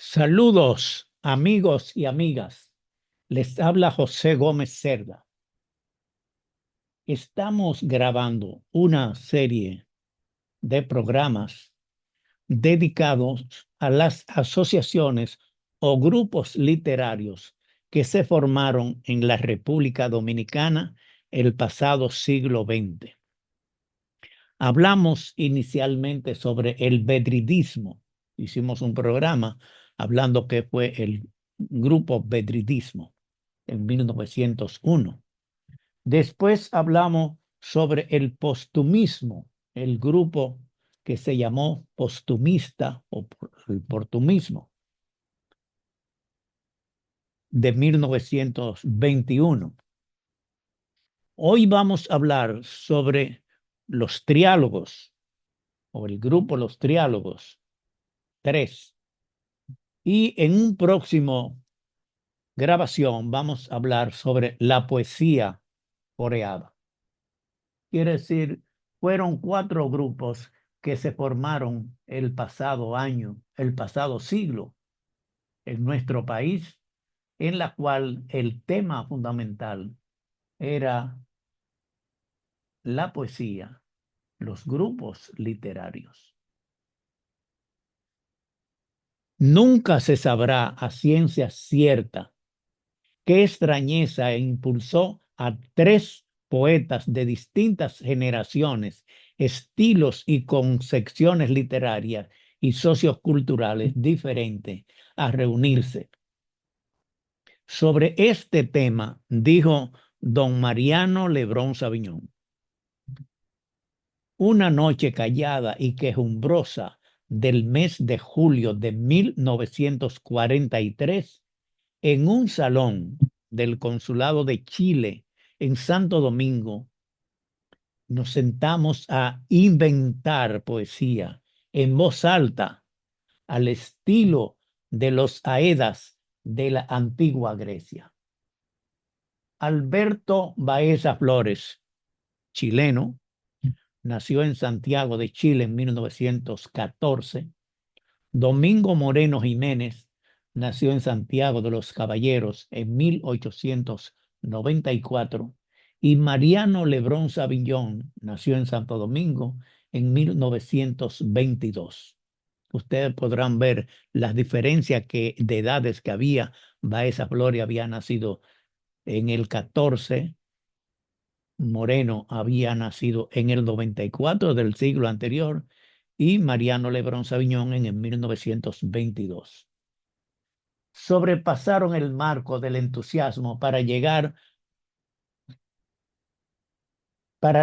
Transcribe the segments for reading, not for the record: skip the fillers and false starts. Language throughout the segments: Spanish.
Saludos, amigos y amigas. Les habla José Gómez Cerda. Estamos grabando una serie de programas dedicados a las asociaciones o grupos literarios que se formaron en la República Dominicana el pasado siglo XX. Hablamos inicialmente sobre el bedridismo. Hicimos un programa hablando que fue el grupo bedridismo en 1901. Después hablamos sobre el postumismo, el grupo que se llamó postumista o el portumismo de 1921. Hoy vamos a hablar sobre los triálogos o el grupo Los Triálogos 3. Y en un próximo grabación vamos a hablar sobre la poesía coreana. Quiere decir, fueron 4 grupos que se formaron el pasado año, el pasado siglo en nuestro país, en la cual el tema fundamental era la poesía, los grupos literarios. Nunca se sabrá a ciencia cierta qué extrañeza impulsó a 3 poetas de distintas generaciones, estilos y concepciones literarias y socioculturales diferentes a reunirse. Sobre este tema dijo don Mariano Lebrón Sabiñón: una noche callada y quejumbrosa del mes de julio de 1943, en un salón del Consulado de Chile en Santo Domingo, nos sentamos a inventar poesía en voz alta al estilo de los Aedas de la antigua Grecia. Alberto Baeza Flores, chileno, nació en Santiago de Chile en 1914. Domingo Moreno Jiménez nació en Santiago de los Caballeros en 1894 y Mariano Lebrón Sabiñón nació en Santo Domingo en 1922. Ustedes podrán ver las diferencias de edades que había. Baeza Flores había nacido en el 14, Moreno había nacido en el 94 del siglo anterior y Mariano Lebrón Sabiñón en el 1922. Sobrepasaron el marco del entusiasmo para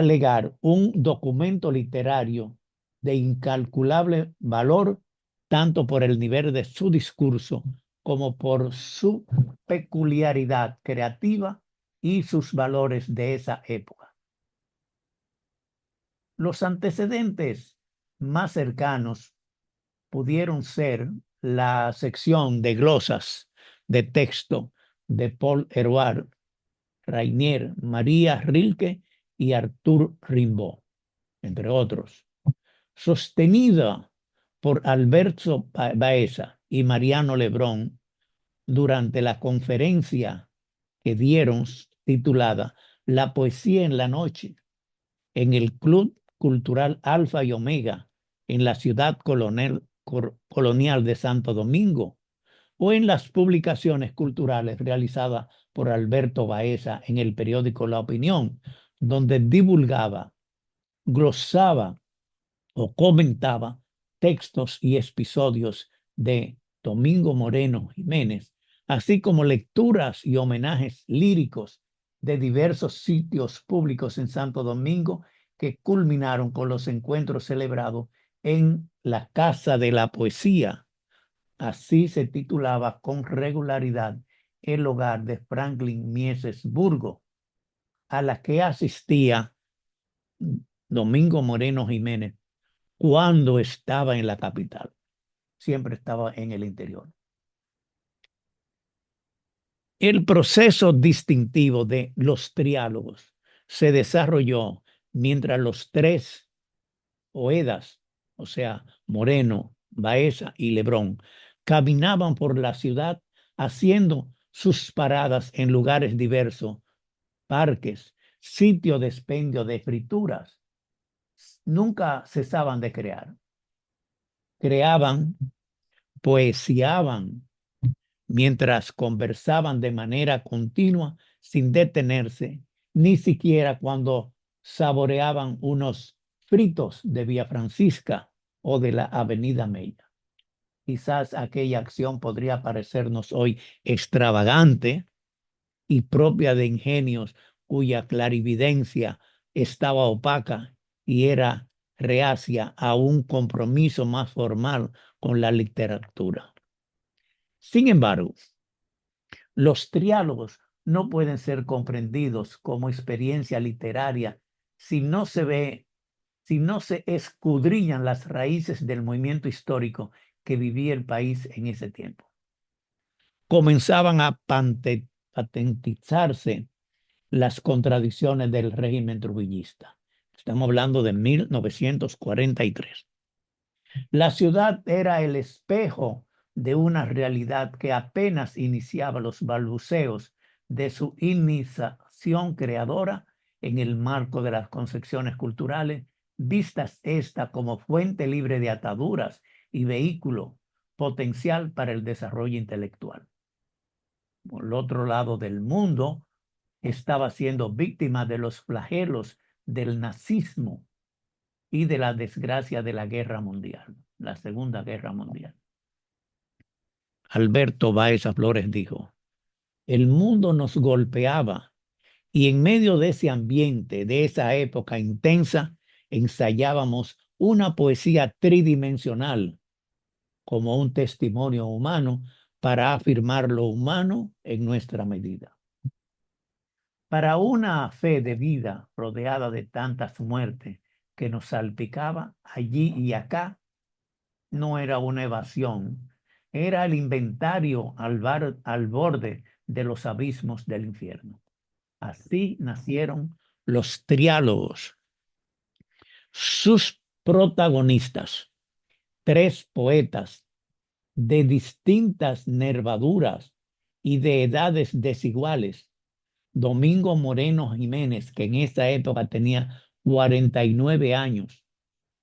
legar un documento literario de incalculable valor, tanto por el nivel de su discurso como por su peculiaridad creativa y sus valores de esa época. Los antecedentes más cercanos pudieron ser la sección de glosas de texto de Paul Eluard, Rainier, María Rilke y Arthur Rimbaud, entre otros, sostenida por Alberto Baeza y Mariano Lebrón durante la conferencia que dieron titulada La poesía en la noche en el Club Cultural Alfa y Omega en la ciudad colonial de Santo Domingo, o en las publicaciones culturales realizadas por Alberto Baeza en el periódico La Opinión, donde divulgaba, glosaba o comentaba textos y episodios de Domingo Moreno Jiménez, así como lecturas y homenajes líricos de diversos sitios públicos en Santo Domingo que culminaron con los encuentros celebrados en la Casa de la Poesía. Así se titulaba con regularidad el hogar de Franklin Mieses Burgo, a la que asistía Domingo Moreno Jiménez cuando estaba en la capital. Siempre estaba en el interior. El proceso distintivo de los triálogos se desarrolló mientras los 3 poetas, o sea, Moreno, Baeza y Lebrón, caminaban por la ciudad haciendo sus paradas en lugares diversos, parques, sitios de expendio de frituras. Nunca cesaban de crear. Creaban, poesiaban, mientras conversaban de manera continua sin detenerse, ni siquiera cuando saboreaban unos fritos de Vía Francisca o de la Avenida Mella. Quizás aquella acción podría parecernos hoy extravagante y propia de ingenios cuya clarividencia estaba opaca y era reacia a un compromiso más formal con la literatura. Sin embargo, los triálogos no pueden ser comprendidos como experiencia literaria si no se escudriñan las raíces del movimiento histórico que vivía el país en ese tiempo. Comenzaban a patentizarse las contradicciones del régimen trujillista. Estamos hablando de 1943. La ciudad era el espejo de una realidad que apenas iniciaba los balbuceos de su iniciación creadora en el marco de las concepciones culturales, vistas esta como fuente libre de ataduras y vehículo potencial para el desarrollo intelectual. Por el otro lado del mundo, estaba siendo víctima de los flagelos del nazismo y de la desgracia de la guerra mundial, la Segunda Guerra Mundial. Alberto Baeza Flores dijo, el mundo nos golpeaba y en medio de ese ambiente, de esa época intensa, ensayábamos una poesía tridimensional como un testimonio humano para afirmar lo humano en nuestra medida. Para una fe de vida rodeada de tantas muertes que nos salpicaba allí y acá, no era una evasión, era el inventario al borde de los abismos del infierno. Así nacieron los triálogos. Sus protagonistas, tres poetas de distintas nervaduras y de edades desiguales, Domingo Moreno Jiménez, que en esa época tenía 49 años,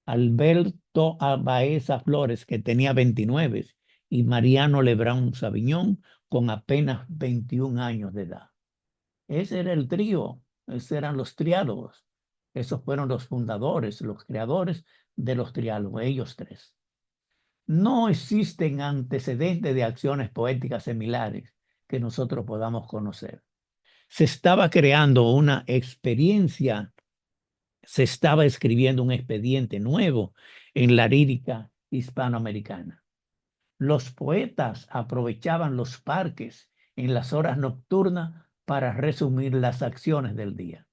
Alberto Baeza Flores, que tenía 29, y Mariano Lebrón Sabiñón, con apenas 21 años de edad. Ese era el trío, esos eran los triálogos. Esos fueron los fundadores, los creadores de los triálogos, ellos tres. No existen antecedentes de acciones poéticas similares que nosotros podamos conocer. Se estaba creando una experiencia, se estaba escribiendo un expediente nuevo en la lírica hispanoamericana. Los poetas aprovechaban los parques en las horas nocturnas para resumir las acciones del día.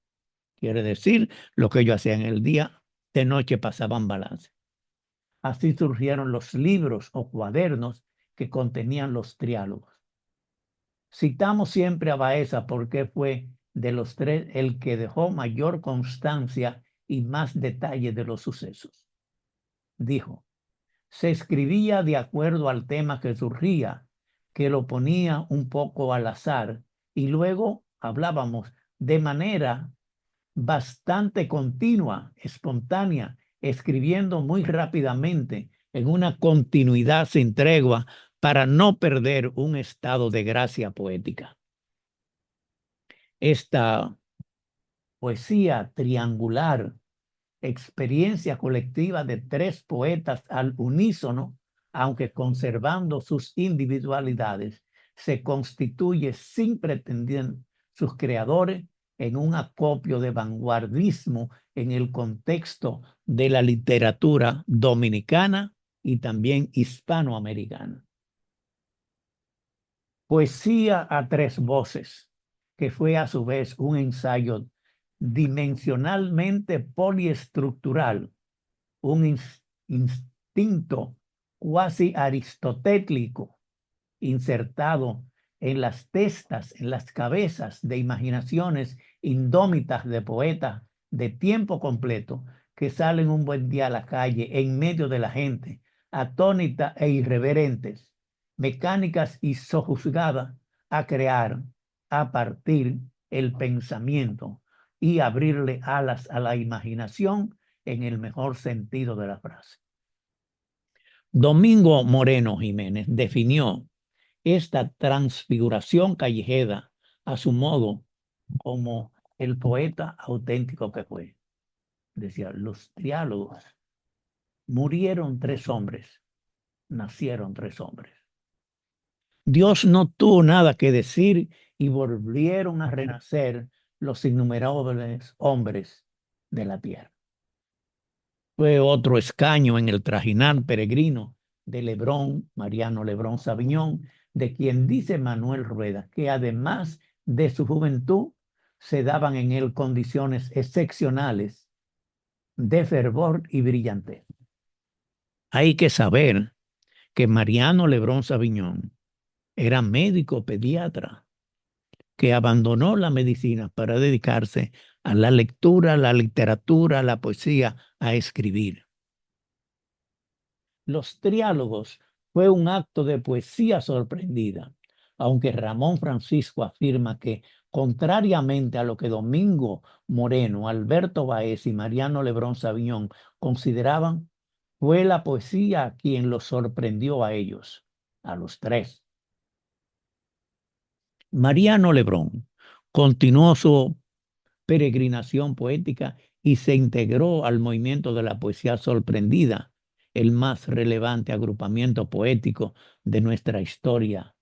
Quiere decir, lo que ellos hacían en el día, de noche pasaban balance. Así surgieron los libros o cuadernos que contenían los triálogos. Citamos siempre a Baeza porque fue de los tres el que dejó mayor constancia y más detalle de los sucesos. Dijo, se escribía de acuerdo al tema que surgía, que lo ponía un poco al azar, y luego hablábamos de manera bastante continua, espontánea, escribiendo muy rápidamente en una continuidad sin tregua para no perder un estado de gracia poética. Esta poesía triangular, experiencia colectiva de tres poetas al unísono, aunque conservando sus individualidades, se constituye sin pretender sus creadores en un acopio de vanguardismo en el contexto de la literatura dominicana y también hispanoamericana. Poesía a tres voces, que fue a su vez un ensayo dimensionalmente poliestructural, un instinto cuasi aristotélico insertado en las testas, en las cabezas de imaginaciones indómitas de poetas de tiempo completo que salen un buen día a la calle en medio de la gente, atónitas e irreverentes, mecánicas y sojuzgadas a crear a partir el pensamiento y abrirle alas a la imaginación en el mejor sentido de la frase. Domingo Moreno Jiménez definió esta transfiguración callejera a su modo como el poeta auténtico que fue. Decía, los diálogos, murieron 3 hombres, nacieron 3 hombres. Dios no tuvo nada que decir y volvieron a renacer los innumerables hombres de la tierra. Fue otro escaño en el trajinar peregrino de Lebrón, Mariano Lebrón Sabiñón, de quien dice Manuel Rueda que además de su juventud se daban en él condiciones excepcionales de fervor y brillantez. Hay que saber que Mariano Lebrón Sabiñón era médico pediatra que abandonó la medicina para dedicarse a la lectura, la literatura, la poesía, a escribir. Los triálogos fue un acto de poesía sorprendida, aunque Ramón Francisco afirma que, contrariamente a lo que Domingo Moreno, Alberto Baez y Mariano Lebrón Sabiñón consideraban, fue la poesía quien los sorprendió a ellos, a los tres. Mariano Lebrón continuó su peregrinación poética y se integró al movimiento de la poesía sorprendida, el más relevante agrupamiento poético de nuestra historia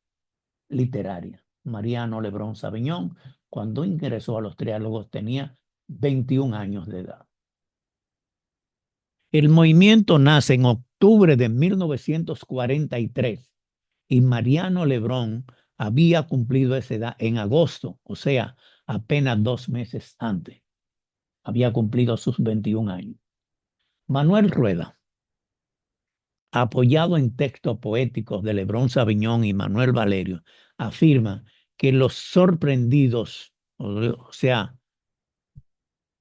literaria. Mariano Lebrón Sabiñón, cuando ingresó a los triálogos, tenía 21 años de edad. El movimiento nace en octubre de 1943 y Mariano Lebrón había cumplido esa edad en agosto, o sea, apenas 2 meses antes. Había cumplido sus 21 años. Manuel Rueda, apoyado en textos poéticos de Lebrón Sabiñón y Manuel Valerio, afirma que los sorprendidos, o sea,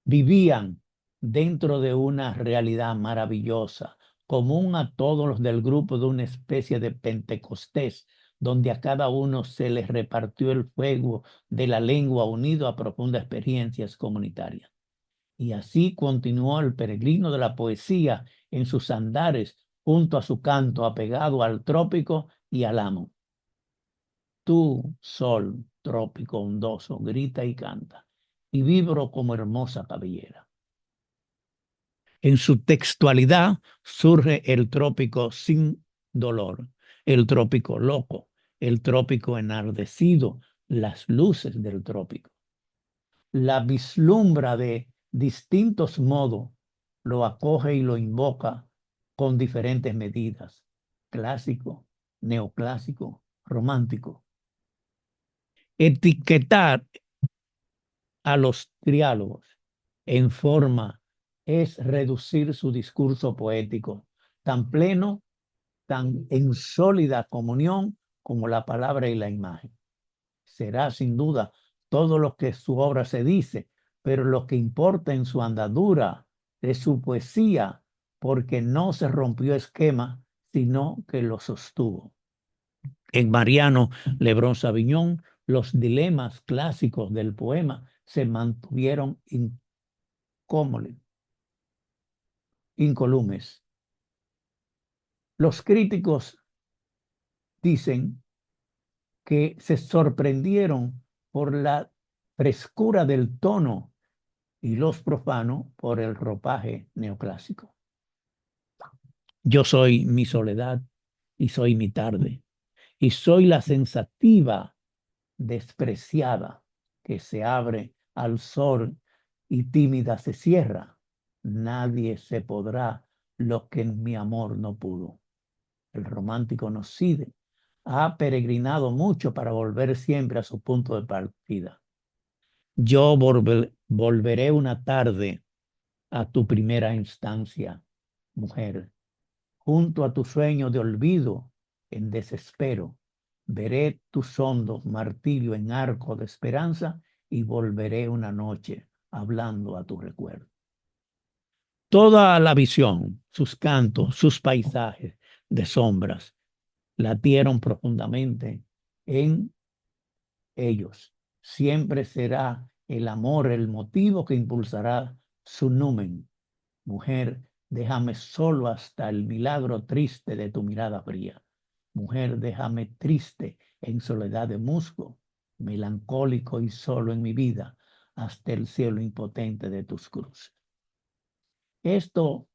vivían dentro de una realidad maravillosa, común a todos los del grupo, de una especie de Pentecostés, donde a cada uno se les repartió el fuego de la lengua unido a profundas experiencias comunitarias. Y así continuó el peregrino de la poesía en sus andares junto a su canto apegado al trópico y al amo. Tú, sol, trópico ondoso, grita y canta, y vibro como hermosa cabellera. En su textualidad surge el trópico sin dolor, el trópico loco, el trópico enardecido, las luces del trópico. La vislumbra de distintos modos, lo acoge y lo invoca con diferentes medidas: clásico, neoclásico, romántico. Etiquetar a los triálogos en forma es reducir su discurso poético tan pleno, tan en sólida comunión como la palabra y la imagen. Será sin duda todo lo que su obra se dice, pero lo que importa en su andadura es su poesía, porque no se rompió esquema, sino que lo sostuvo. En Mariano Lebrón Sabiñón, los dilemas clásicos del poema se mantuvieron incólumes. Los críticos dicen que se sorprendieron por la frescura del tono y los profanos por el ropaje neoclásico. Yo soy mi soledad y soy mi tarde, y soy la sensativa despreciada que se abre al sol y tímida se cierra. Nadie se podrá lo que en mi amor no pudo. El romántico Nocide ha peregrinado mucho para volver siempre a su punto de partida. Yo volveré una tarde a tu primera instancia, mujer, junto a tu sueño de olvido en desespero. Veré tus hondos martirio en arco de esperanza y volveré una noche hablando a tu recuerdo. Toda la visión, sus cantos, sus paisajes de sombras, latieron profundamente en ellos. Siempre será el amor el motivo que impulsará su numen. Mujer, déjame solo hasta el milagro triste de tu mirada fría. Mujer, déjame triste en soledad de musgo, melancólico y solo en mi vida, hasta el cielo impotente de tus cruces. Esto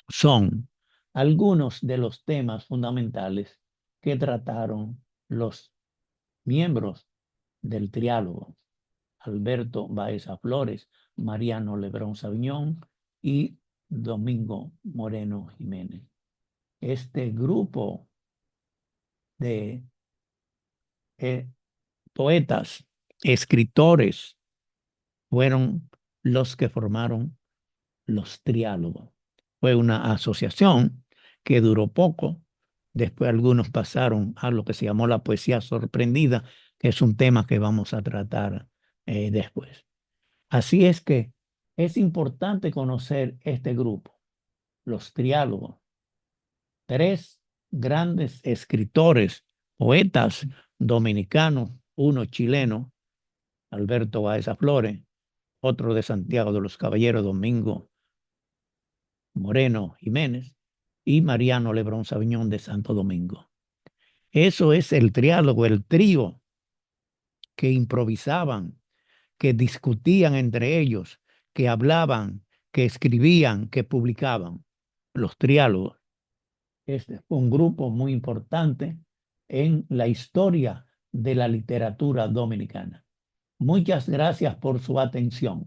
son algunos de los temas fundamentales que trataron los miembros del triálogo: Alberto Baeza Flores, Mariano Lebrón Sabiñón y Domingo Moreno Jiménez. Este grupo de poetas, escritores, fueron los que formaron los triálogos. Fue una asociación que duró poco. Después algunos pasaron a lo que se llamó la poesía sorprendida, que es un tema que vamos a tratar después. Así es que es importante conocer este grupo, los triálogos. Tres grandes escritores, poetas dominicanos, uno chileno, Alberto Baeza Flores, otro de Santiago de los Caballeros, Domingo Moreno Jiménez, y Mariano Lebrón Sabiñón de Santo Domingo. Eso es el triálogo, el trío que improvisaban, que discutían entre ellos, que hablaban, que escribían, que publicaban. Los triálogos. Este fue un grupo muy importante en la historia de la literatura dominicana. Muchas gracias por su atención.